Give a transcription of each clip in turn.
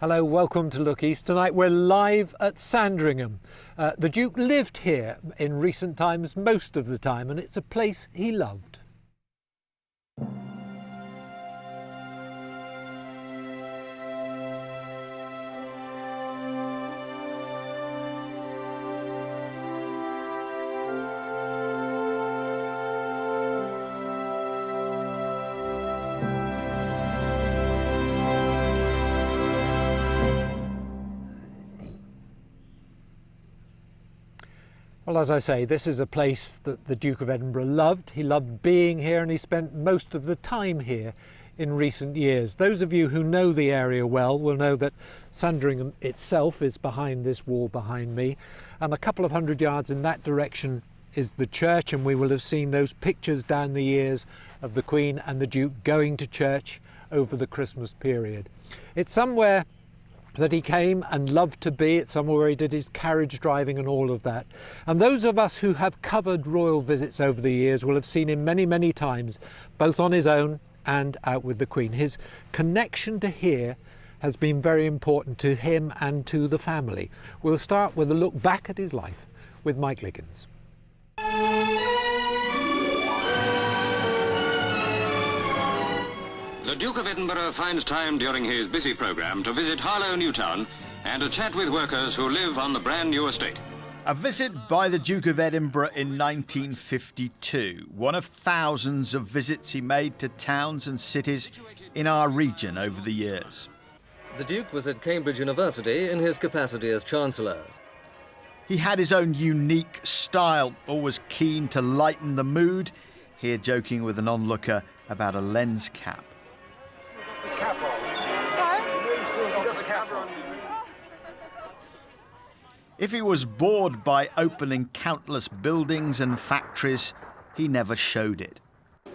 Hello, welcome to Look East. Tonight we're live at Sandringham. The Duke lived here in recent times, most of the time, and it's a place he loved. Well, as I say, this is a place that the Duke of Edinburgh loved. He loved being here and he spent most of the time here in recent years. Those of you who know the area well will know that Sandringham itself is behind this wall behind me, and a couple of hundred yards in that direction is the church, and we will have seen those pictures down the years of the Queen and the Duke going to church over the Christmas period. It's somewhere that he came and loved to be. It's somewhere where he did his carriage driving and all of that. And those of us who have covered royal visits over the years will have seen him many, many times, both on his own and out with the Queen. His connection to here has been very important to him and to the family. We'll start with a look back at his life with Mike Liggins. The Duke of Edinburgh finds time during his busy programme to visit Harlow Newtown and to chat with workers who live on the brand new estate. A visit by the Duke of Edinburgh in 1952, one of thousands of visits he made to towns and cities in our region over the years. The Duke was at Cambridge University in his capacity as Chancellor. He had his own unique style, always keen to lighten the mood, here joking with an onlooker about a lens cap. If he was bored by opening countless buildings and factories, he never showed it.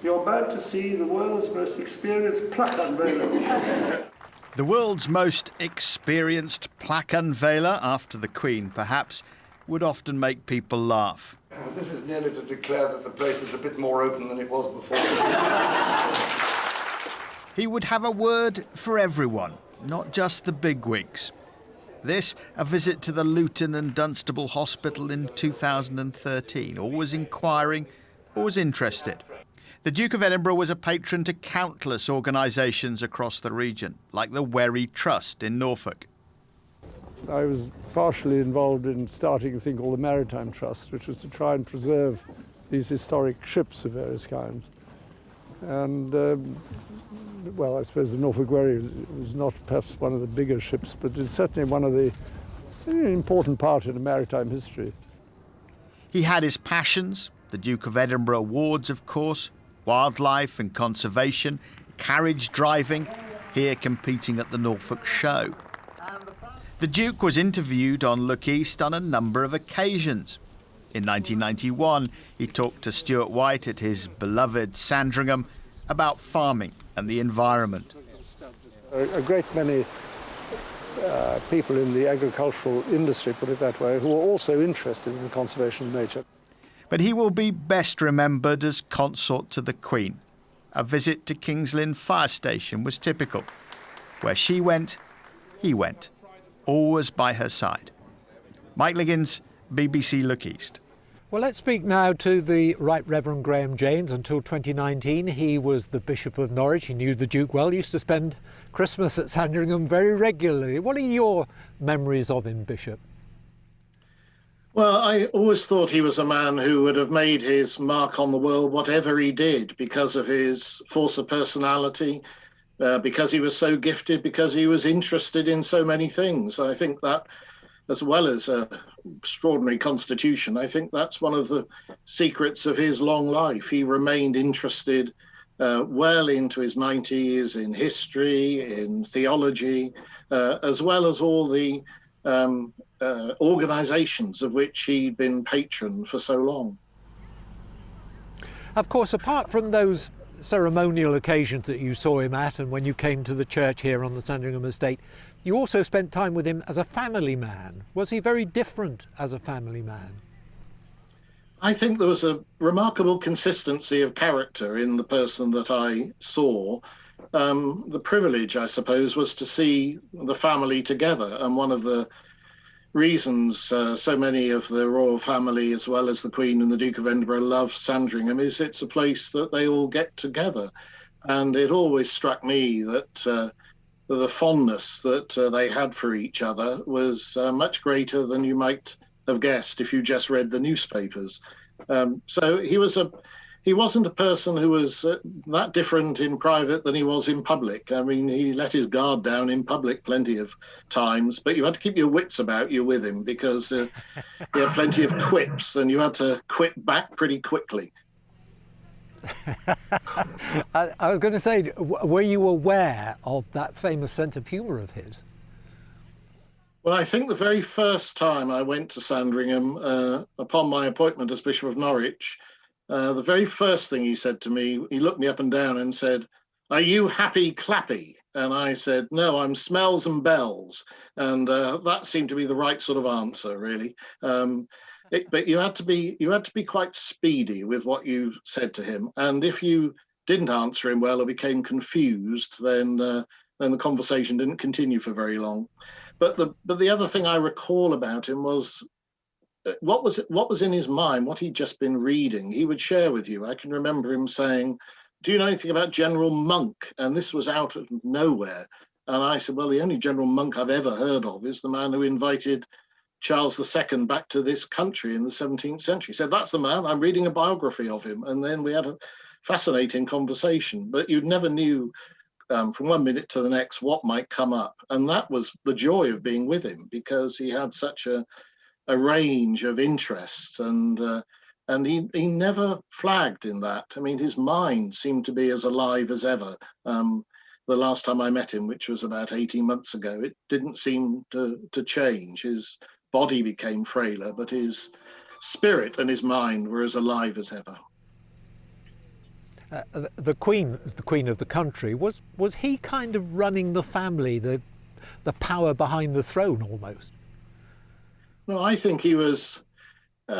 You're about to see the world's most experienced plaque unveiler. The world's most experienced plaque unveiler, after the Queen perhaps, would often make people laugh. This is nearly to declare that the place is a bit more open than it was before. He would have a word for everyone, not just the bigwigs. This, a visit to the Luton and Dunstable Hospital in 2013, always inquiring, always interested. The Duke of Edinburgh was a patron to countless organisations across the region, like the Wherry Trust in Norfolk. I was partially involved in starting a thing called the Maritime Trust, which was to try and preserve these historic ships of various kinds. And well, I suppose the Norfolk Wherry was not perhaps one of the bigger ships, but it's certainly one of the important part in maritime history. He had his passions, the Duke of Edinburgh Awards, of course, wildlife and conservation, carriage driving, here competing at the Norfolk Show. The Duke was interviewed on Look East on a number of occasions. In 1991, he talked to Stuart White at his beloved Sandringham about farming and the environment. A great many people in the agricultural industry, put it that way, who are also interested in the conservation of nature. But he will be best remembered as consort to the Queen. A visit to King's Lynn Fire Station was typical. Where she went, he went, always by her side. Mike Liggins, BBC Look East. Well, let's speak now to the Right Reverend Graham Janes. Until 2019, he was the Bishop of Norwich. He knew the Duke well. He used to spend Christmas at Sandringham very regularly. What are your memories of him, Bishop? Well, I always thought he was a man who would have made his mark on the world, whatever he did, because of his force of personality, because he was so gifted, because he was interested in so many things. I think that, as well as an extraordinary constitution, I think that's one of the secrets of his long life. He remained interested well into his 90s in history, in theology, as well as all the organisations of which he'd been patron for so long. Of course, apart from those ceremonial occasions that you saw him at and when you came to the church here on the Sandringham estate, you also spent time with him as a family man. Was he very different as a family man? I think there was a remarkable consistency of character in the person that I saw. the privilege, I suppose, was to see the family together. And one of the reasons so many of the royal family, as well as the Queen and the Duke of Edinburgh, love Sandringham is it's a place that they all get together. And it always struck me that the fondness that they had for each other was much greater than you might have guessed if you just read the newspapers. So he wasn't a person who was that different in private than he was in public. I mean, he let his guard down in public plenty of times, but you had to keep your wits about you with him because he had plenty of quips and you had to quip back pretty quickly. I was going to say, were you aware of that famous sense of humour of his? Well, I think the very first time I went to Sandringham, upon my appointment as Bishop of Norwich, the very first thing he said to me, he looked me up and down and said, "Are you happy clappy?" And I said, "No, I'm smells and bells." And that seemed to be the right sort of answer, really. But you had to be quite speedy with what you said to him. And if you didn't answer him well or became confused, then the conversation didn't continue for very long. But the other thing I recall about him was what was in his mind, what he'd just been reading. He would share with you. I can remember him saying, "Do you know anything about General Monk?" And this was out of nowhere. And I said, "Well, the only General Monk I've ever heard of is the man who invited Charles II back to this country in the 17th century." He said, "That's the man. I'm reading a biography of him." And then we had a fascinating conversation. But you never knew from one minute to the next what might come up. And that was the joy of being with him, because he had such a range of interests, and he never flagged in that. I mean, his mind seemed to be as alive as ever. The last time I met him, which was about 18 months ago, it didn't seem to change. His body became frailer, but his spirit and his mind were as alive as ever. The Queen, as the Queen of the country, was he kind of running the family, the power behind the throne almost? No, I think he was, he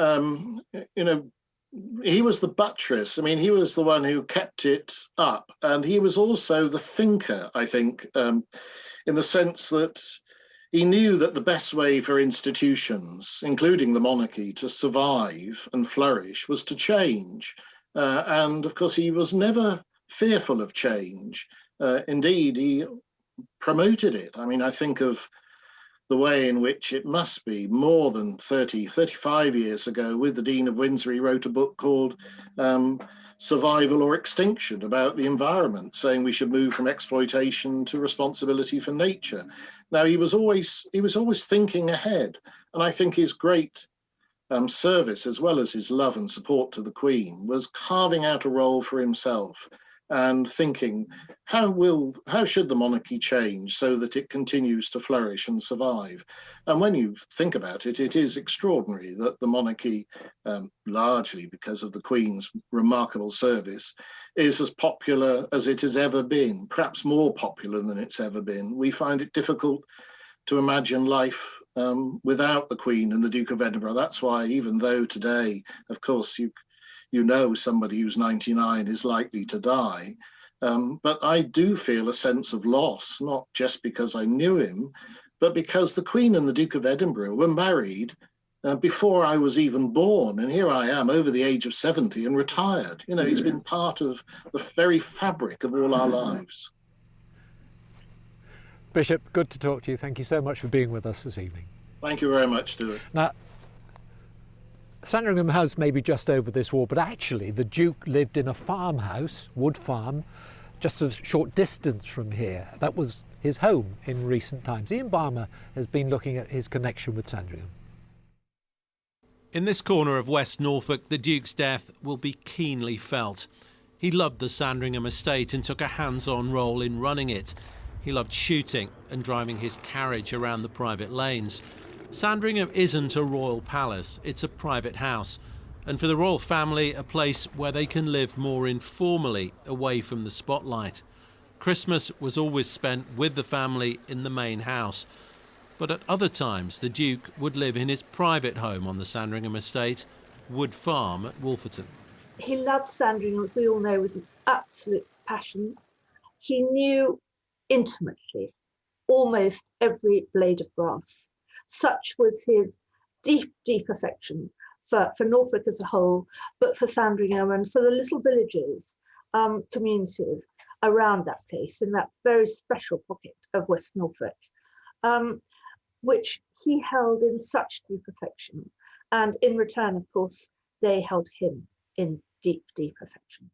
was the buttress. I mean, he was the one who kept it up. And he was also the thinker, I think, in the sense that he knew that the best way for institutions, including the monarchy, to survive and flourish was to change. And of course, he was never fearful of change. Indeed, he promoted it. I mean, I think of the way in which it must be more than 35 years ago, with the Dean of Windsor, he wrote a book called Survival or Extinction, about the environment, saying we should move from exploitation to responsibility for nature. Now, he was always thinking ahead. And I think his great service, as well as his love and support to the Queen, was carving out a role for himself and thinking, how should the monarchy change so that it continues to flourish and survive? And when you think about it, it is extraordinary that the monarchy, largely because of the Queen's remarkable service, is as popular as it has ever been, perhaps more popular than it's ever been. We find it difficult to imagine life without the Queen and the Duke of Edinburgh. That's why, even though today, of course, you know somebody who's 99 is likely to die. But I do feel a sense of loss, not just because I knew him, but because the Queen and the Duke of Edinburgh were married before I was even born. And here I am over the age of 70 and retired. You know, he's been part of the very fabric of all our lives. Bishop, good to talk to you. Thank you so much for being with us this evening. Thank you very much, Stuart. Now, Sandringham House may be just over this wall, but actually the Duke lived in a farmhouse, wood farm, just a short distance from here. That was his home in recent times. Ian Balmer has been looking at his connection with Sandringham. In this corner of West Norfolk, the Duke's death will be keenly felt. He loved the Sandringham estate and took a hands-on role in running it. He loved shooting and driving his carriage around the private lanes. Sandringham isn't a royal palace, it's a private house. And for the royal family, a place where they can live more informally, away from the spotlight. Christmas was always spent with the family in the main house. But at other times, the Duke would live in his private home on the Sandringham estate, Wood Farm at Wolferton. He loved Sandringham, as we all know, with an absolute passion. He knew intimately almost every blade of grass. Such was his deep, deep affection for Norfolk as a whole, but for Sandringham and for the little villages, communities around that place, in that very special pocket of West Norfolk, which he held in such deep affection. And in return, of course, they held him in deep, deep affection.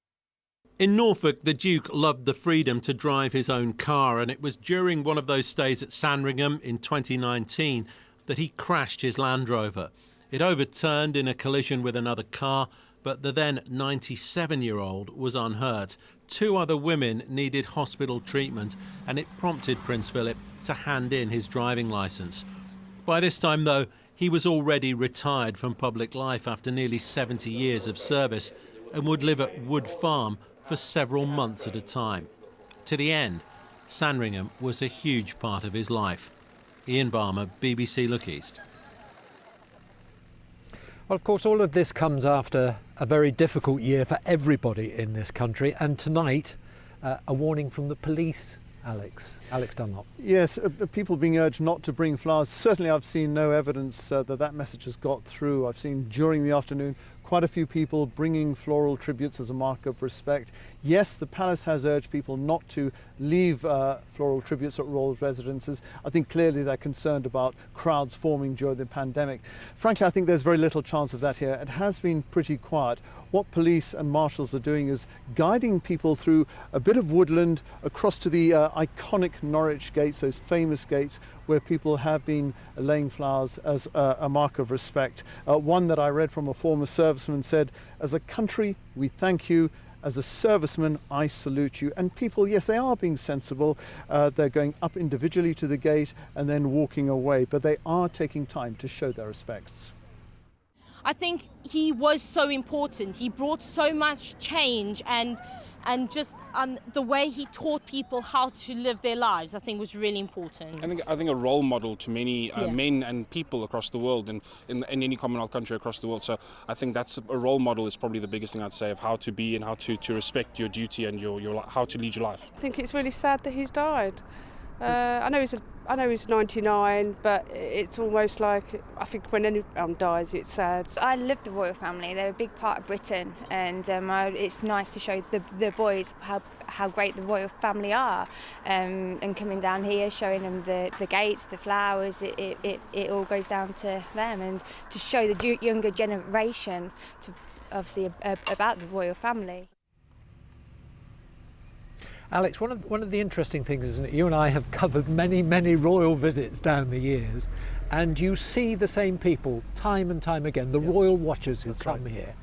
In Norfolk, the Duke loved the freedom to drive his own car, and it was during one of those stays at Sandringham in 2019 that he crashed his Land Rover. It overturned in a collision with another car, but the then 97-year-old was unhurt. 2 other women needed hospital treatment, and it prompted Prince Philip to hand in his driving licence. By this time, though, he was already retired from public life after nearly 70 years of service and would live at Wood Farm for several months at a time. To the end, Sandringham was a huge part of his life. Ian Barmer, BBC Look East. Well, of course, all of this comes after a very difficult year for everybody in this country, and tonight, a warning from the police. Alex Dunlop. Yes, people being urged not to bring flowers. Certainly I've seen no evidence that message has got through. I've seen during the afternoon quite a few people bringing floral tributes as a mark of respect. Yes, the palace has urged people not to leave floral tributes at royal residences. I think clearly they're concerned about crowds forming during the pandemic. Frankly, I think there's very little chance of that here. It has been pretty quiet. What police and marshals are doing is guiding people through a bit of woodland across to the iconic Norwich gates, those famous gates where people have been laying flowers as a mark of respect. One that I read from a former serviceman said, "As a country, we thank you. As a serviceman, I salute you." And people, yes, they are being sensible. They're going up individually to the gate and then walking away, but they are taking time to show their respects. I think he was so important. He brought so much change, and just the way he taught people how to live their lives, I think, was really important. I think a role model to many men and people across the world, and in any Commonwealth country across the world. So I think that's a role model is probably the biggest thing I'd say of how to be and how to respect your duty and your how to lead your life. I think it's really sad that he's died. I know he's 99, but it's almost like, I think when anyone dies, it's sad. I love the royal family. They're a big part of Britain, and it's nice to show the boys how great the royal family are, and coming down here, showing them the gates, the flowers. It all goes down to them, and to show the younger generation to obviously about the royal family. Alex, one of the interesting things is that you and I have covered many royal visits down the years, and you see the same people time and time again, the royal watchers who come here,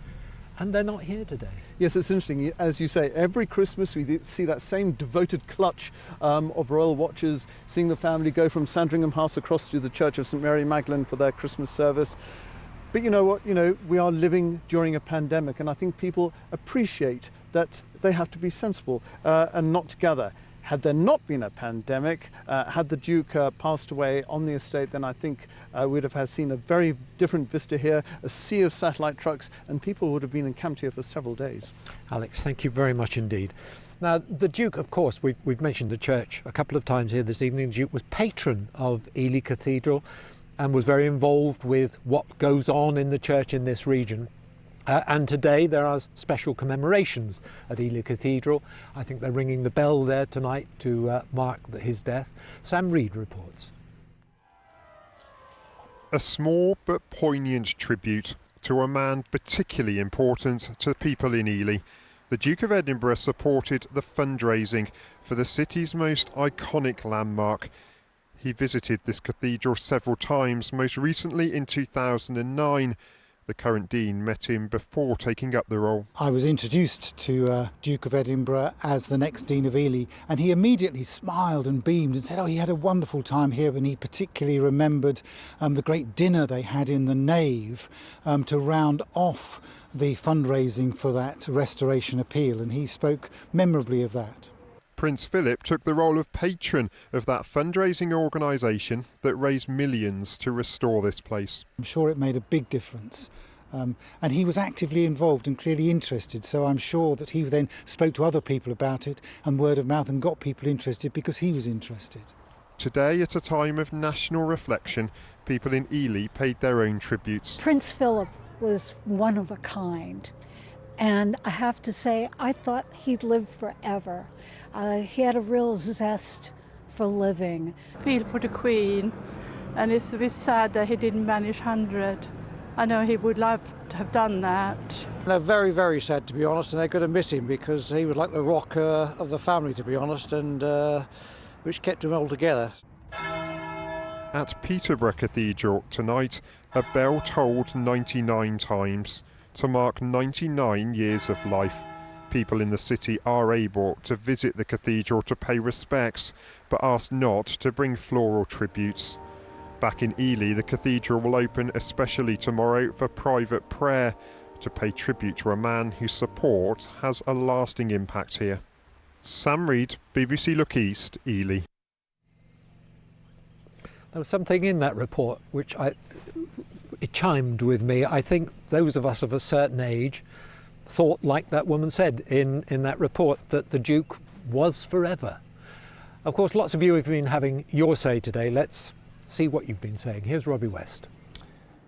and they're not here today. Yes, it's interesting. As you say, every Christmas we see that same devoted clutch of royal watchers, seeing the family go from Sandringham House across to the Church of St Mary Magdalene for their Christmas service. But you know what, we are living during a pandemic, and I think people appreciate that they have to be sensible and not gather. Had there not been a pandemic, had the Duke passed away on the estate, then I think we'd have seen a very different vista here, a sea of satellite trucks, and people would have been encamped here for several days. Alex, thank you very much indeed. Now, the Duke, of course, we've mentioned the church a couple of times here this evening. The Duke was patron of Ely Cathedral and was very involved with what goes on in the church in this region. And today there are special commemorations at Ely Cathedral. I think they're ringing the bell there tonight to mark his death. Sam Reed reports. A small but poignant tribute to a man particularly important to people in Ely. The Duke of Edinburgh supported the fundraising for the city's most iconic landmark. He visited this cathedral several times, most recently in 2009. The current Dean met him before taking up the role. I was introduced to Duke of Edinburgh as the next Dean of Ely, and he immediately smiled and beamed and said, he had a wonderful time here, and he particularly remembered the great dinner they had in the nave to round off the fundraising for that restoration appeal, and he spoke memorably of that. Prince Philip took the role of patron of that fundraising organisation that raised millions to restore this place. I'm sure it made a big difference And he was actively involved and clearly interested, so I'm sure that he then spoke to other people about it and word of mouth and got people interested because he was interested. Today, at a time of national reflection, people in Ely paid their own tributes. Prince Philip was one of a kind, and I have to say, I thought he'd live forever. He had a real zest for living. Feel for the Queen, and it's a bit sad that he didn't manage 100. I know he would love to have done that. They're very, very sad, to be honest, and they're going to miss him because he was like the rock of the family, to be honest, and which kept them all together. At Peterborough Cathedral tonight, a bell tolled 99 times to mark 99 years of life. People in the city are able to visit the cathedral to pay respects, but asked not to bring floral tributes. Back in Ely, the cathedral will open especially tomorrow for private prayer to pay tribute to a man whose support has a lasting impact here. Sam Reid, BBC Look East, Ely. There was something in that report which it chimed with me. I think those of us of a certain age thought, like that woman said in that report, that the Duke was forever. Of course, lots of you have been having your say today. Let's see what you've been saying. Here's Robbie West.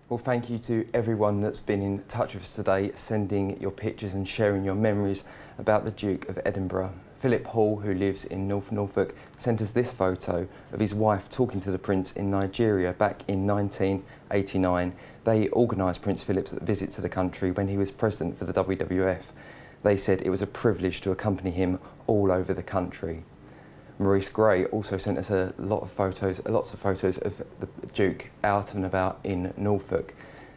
Well, thank you to everyone that's been in touch with us today, sending your pictures and sharing your memories about the Duke of Edinburgh. Philip Hall, who lives in North Norfolk, sent us this photo of his wife talking to the Prince in Nigeria back in 1989. They organised Prince Philip's visit to the country when he was president for the WWF. They said it was a privilege to accompany him all over the country. Maurice Gray also sent us lots of photos of the Duke out and about in Norfolk.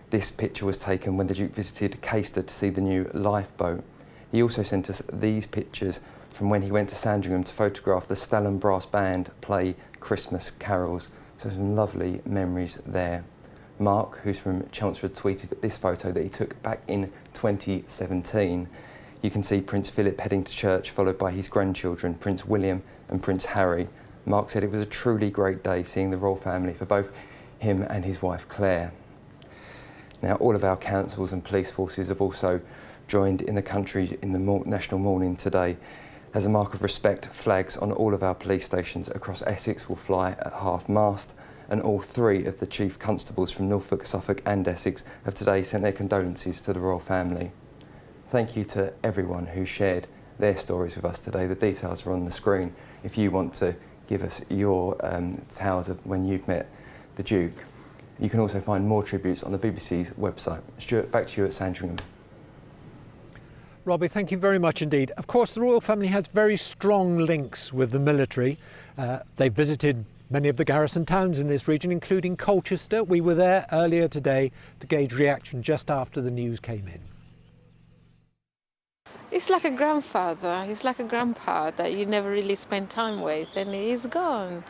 This picture was taken when the Duke visited Caister to see the new lifeboat. He also sent us these pictures from when he went to Sandringham to photograph the Stalham Brass Band play Christmas carols. So some lovely memories there. Mark, who's from Chelmsford, tweeted this photo that he took back in 2017. You can see Prince Philip heading to church, followed by his grandchildren, Prince William and Prince Harry. Mark said it was a truly great day seeing the royal family for both him and his wife Claire. Now, all of our councils and police forces have also joined in the country in the national mourning today. As a mark of respect, flags on all of our police stations across Essex will fly at half-mast, and all three of the chief constables from Norfolk, Suffolk and Essex have today sent their condolences to the royal family. Thank you to everyone who shared their stories with us today. The details are on the screen if you want to give us your tales of when you've met the Duke. You can also find more tributes on the BBC's website. Stuart, back to you at Sandringham. Robbie, thank you very much indeed. Of course, the royal family has very strong links with the military. They visited many of the garrison towns in this region, including Colchester. We were there earlier today to gauge reaction just after the news came in. It's like a grandfather, he's like a grandpa that you never really spend time with, and he's gone.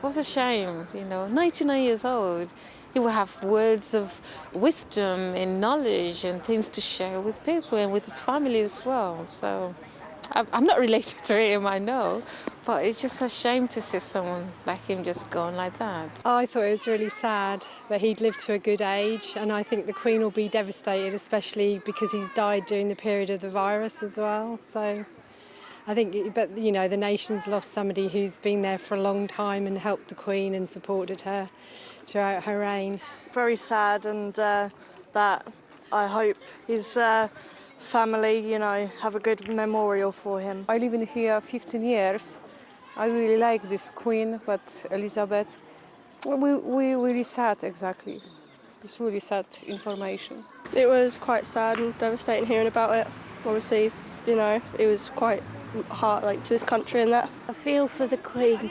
What a shame, you know, 99 years old. He will have words of wisdom and knowledge and things to share with people and with his family as well. So I'm not related to him, I know, but it's just a shame to see someone like him just gone like that. I thought it was really sad, but he'd lived to a good age, and I think the Queen will be devastated, especially because he's died during the period of the virus as well. So I think, but you know, the nation's lost somebody who's been there for a long time and helped the Queen and supported her throughout her reign. Very sad, and that I hope his family, you know, have a good memorial for him. I live in here 15 years. I really like this Queen, but Elizabeth, we really sad, exactly. It's really sad information. It was quite sad and devastating hearing about it. Obviously, you know, it was quite hard, like, to this country and that. I feel for the Queen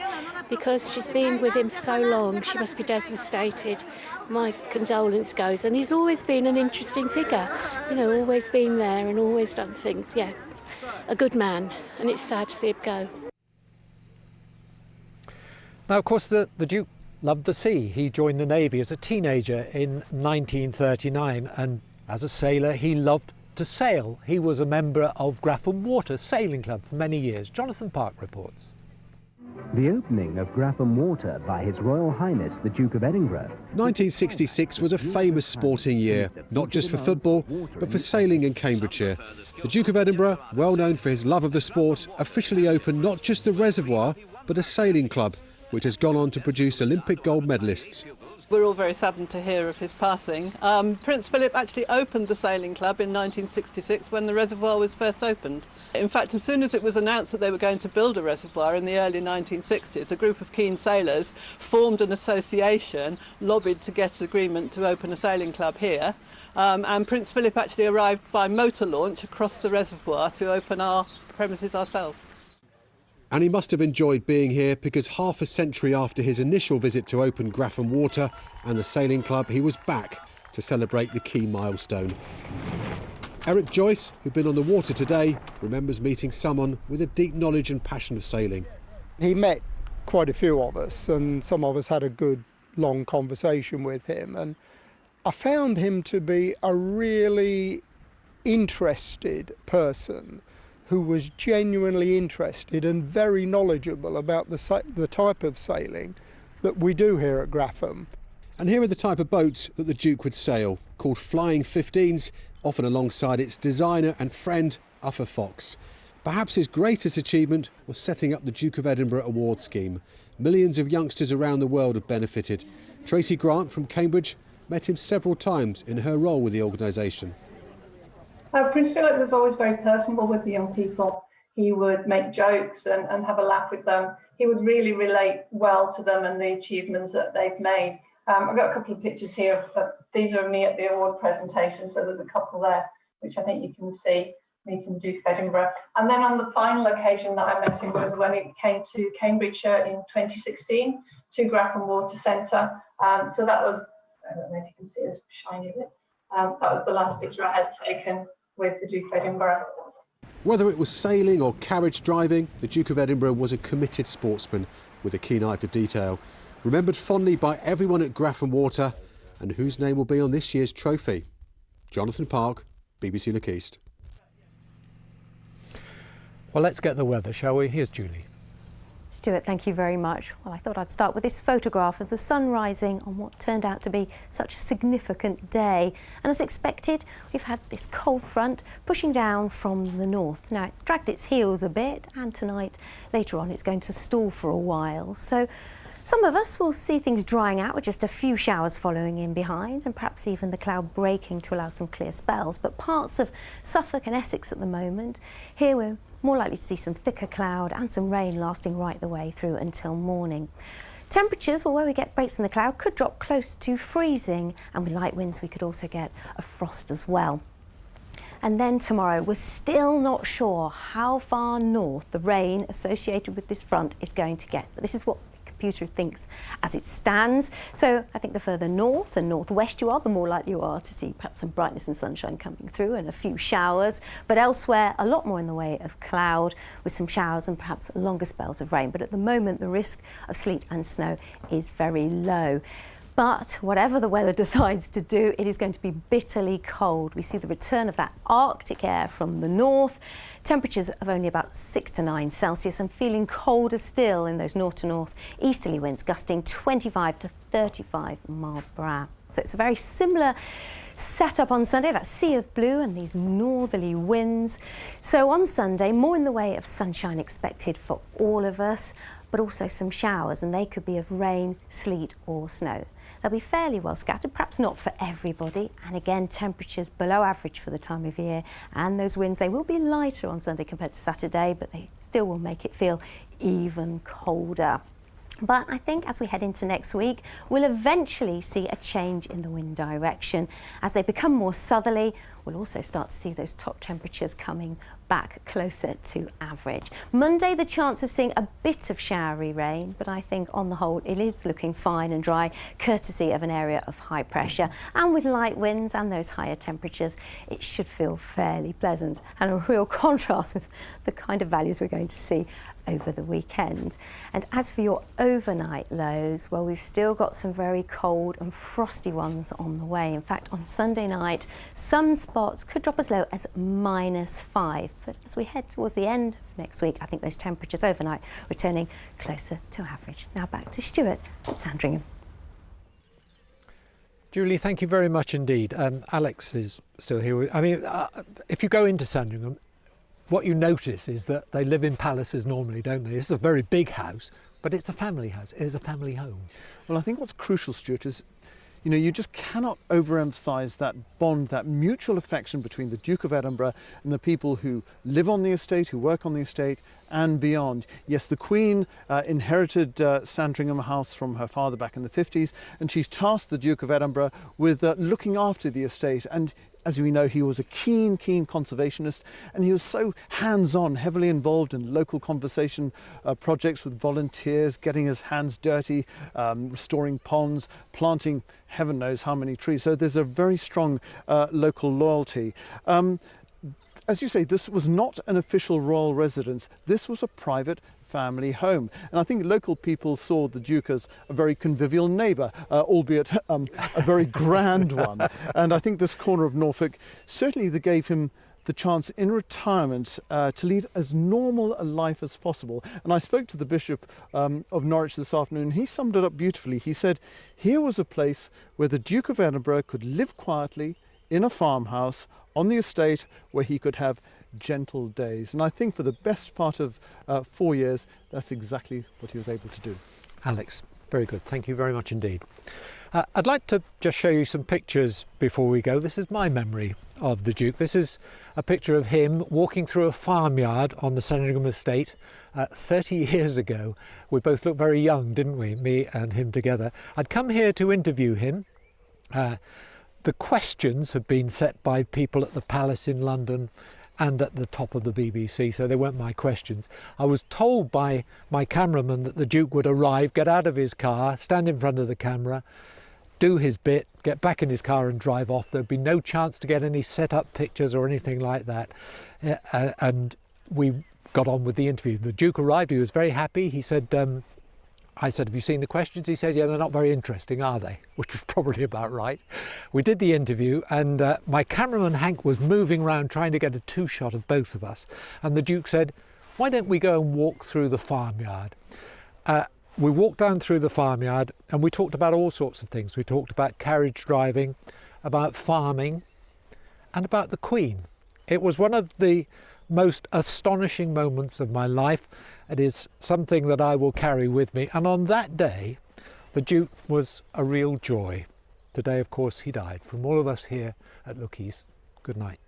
because she's been with him for so long. She must be devastated. My condolence goes. And he's always been an interesting figure, you know, always been there and always done things. Yeah, a good man, and it's sad to see him go. Now, of course, the Duke loved the sea. He joined the Navy as a teenager in 1939, and as a sailor, he loved to sail. He was a member of Grafham Water Sailing Club for many years. Jonathan Park reports. The opening of Grafham Water by His Royal Highness the Duke of Edinburgh. 1966 was a famous sporting year, not just for football, but for sailing in Cambridgeshire. The Duke of Edinburgh, well known for his love of the sport, officially opened not just the reservoir, but a sailing club, which has gone on to produce Olympic gold medalists. We're all very saddened to hear of his passing. Prince Philip actually opened the sailing club in 1966 when the reservoir was first opened. In fact, as soon as it was announced that they were going to build a reservoir in the early 1960s, a group of keen sailors formed an association, lobbied to get agreement to open a sailing club here. And Prince Philip actually arrived by motor launch across the reservoir to open our premises ourselves. And he must have enjoyed being here, because half a century after his initial visit to open Grafham Water and the sailing club, he was back to celebrate the key milestone. Eric Joyce, who'd been on the water today, remembers meeting someone with a deep knowledge and passion of sailing. He met quite a few of us, and some of us had a good long conversation with him, and I found him to be a really interested person who was genuinely interested and very knowledgeable about the type of sailing that we do here at Grafham. And here are the type of boats that the Duke would sail, called Flying 15s, often alongside its designer and friend, Uffa Fox. Perhaps his greatest achievement was setting up the Duke of Edinburgh Award Scheme. Millions of youngsters around the world have benefited. Tracy Grant from Cambridge met him several times in her role with the organisation. Prince Philip was always very personable with the young people. He would make jokes and have a laugh with them. He would really relate well to them and the achievements that they've made. I've got a couple of pictures here. These are me at the award presentation, so there's a couple there, which I think you can see, meeting the Duke of Edinburgh. And then on the final occasion that I met him was when he came to Cambridgeshire in 2016 to Grafham Water Centre. So that was, I don't know if you can see this shiny bit, that was the last picture I had taken with the Duke of Edinburgh. Whether it was sailing or carriage driving, the Duke of Edinburgh was a committed sportsman with a keen eye for detail, remembered fondly by everyone at Grafham Water, and whose name will be on this year's trophy. Jonathan Park, BBC Look East. Well, let's get the weather, shall we? Here's Julie. Stuart, thank you very much. Well, I thought I'd start with this photograph of the sun rising on what turned out to be such a significant day. And as expected, we've had this cold front pushing down from the north. Now, it dragged its heels a bit, and tonight, later on, it's going to stall for a while. So some of us will see things drying out with just a few showers following in behind, and perhaps even the cloud breaking to allow some clear spells. But parts of Suffolk and Essex at the moment, here we're more likely to see some thicker cloud and some rain lasting right the way through until morning. Temperatures, well, where we get breaks in the cloud, could drop close to freezing, and with light winds we could also get a frost as well. And then tomorrow, we're still not sure how far north the rain associated with this front is going to get, but this is what computer thinks as it stands. So I think the further north and northwest you are, the more likely you are to see perhaps some brightness and sunshine coming through and a few showers. But elsewhere, a lot more in the way of cloud with some showers and perhaps longer spells of rain. But at the moment, the risk of sleet and snow is very low. But whatever the weather decides to do, it is going to be bitterly cold. We see the return of that Arctic air from the north. Temperatures of only about 6 to 9 Celsius and feeling colder still in those north to north easterly winds gusting 25 to 35 miles per hour. So it's a very similar setup on Sunday, that sea of blue and these northerly winds. So on Sunday, more in the way of sunshine expected for all of us, but also some showers, and they could be of rain, sleet or snow. They'll be fairly well scattered, perhaps not for everybody, and again temperatures below average for the time of year, and those winds, they will be lighter on Sunday compared to Saturday, but they still will make it feel even colder. But I think as we head into next week, we'll eventually see a change in the wind direction. As they become more southerly, we'll also start to see those top temperatures coming back closer to average. Monday, the chance of seeing a bit of showery rain, but I think on the whole it is looking fine and dry, courtesy of an area of high pressure. And with light winds and those higher temperatures, it should feel fairly pleasant and a real contrast with the kind of values we're going to see over the weekend. And as for your overnight lows, well, we've still got some very cold and frosty ones on the way. In fact, on Sunday night, some spots could drop as low as -5. But as we head towards the end of next week, I think those temperatures overnight returning closer to average. Now back to Stuart at Sandringham. Julie, thank you very much indeed. Alex is still here. I mean, if you go into Sandringham, what you notice is that they live in palaces normally, don't they? This is a very big house, but it's a family house. It is a family home. Well, I think what's crucial, Stuart, is you just cannot overemphasise that bond, that mutual affection between the Duke of Edinburgh and the people who live on the estate, who work on the estate and beyond. Yes, the Queen inherited Sandringham House from her father back in the 50s, and she's tasked the Duke of Edinburgh with looking after the estate. And as we know, he was a keen conservationist, and he was so hands-on, heavily involved in local conservation projects with volunteers, getting his hands dirty, restoring ponds, planting heaven knows how many trees. So there's a very strong local loyalty. As you say, this was not an official royal residence. This was a private family home. And I think local people saw the Duke as a very convivial neighbour, albeit a very grand one. And I think this corner of Norfolk certainly gave him the chance in retirement to lead as normal a life as possible. And I spoke to the Bishop of Norwich this afternoon. He summed it up beautifully. He said, here was a place where the Duke of Edinburgh could live quietly in a farmhouse on the estate where he could have gentle days. And I think for the best part of 4 years, that's exactly what he was able to do. Alex, very good. Thank you very much indeed. I'd like to just show you some pictures before we go. This is my memory of the Duke. This is a picture of him walking through a farmyard on the Sandringham estate 30 years ago. We both looked very young, didn't we? Me and him together. I'd come here to interview him. The questions had been set by people at the Palace in London and at the top of the BBC, so they weren't my questions. I was told by my cameraman that the Duke would arrive, get out of his car, stand in front of the camera, do his bit, get back in his car and drive off. There'd be no chance to get any set-up pictures or anything like that. And we got on with the interview. The Duke arrived, he was very happy. He said, I said, have you seen the questions? He said, yeah, they're not very interesting, are they? Which was probably about right. We did the interview, and my cameraman Hank was moving around trying to get a two-shot of both of us. And the Duke said, why don't we go and walk through the farmyard? We walked down through the farmyard and we talked about all sorts of things. We talked about carriage driving, about farming, and about the Queen. It was one of the most astonishing moments of my life. It is something that I will carry with me. And on that day, the Duke was a real joy. Today, of course, he died. From all of us here at Look East, good night.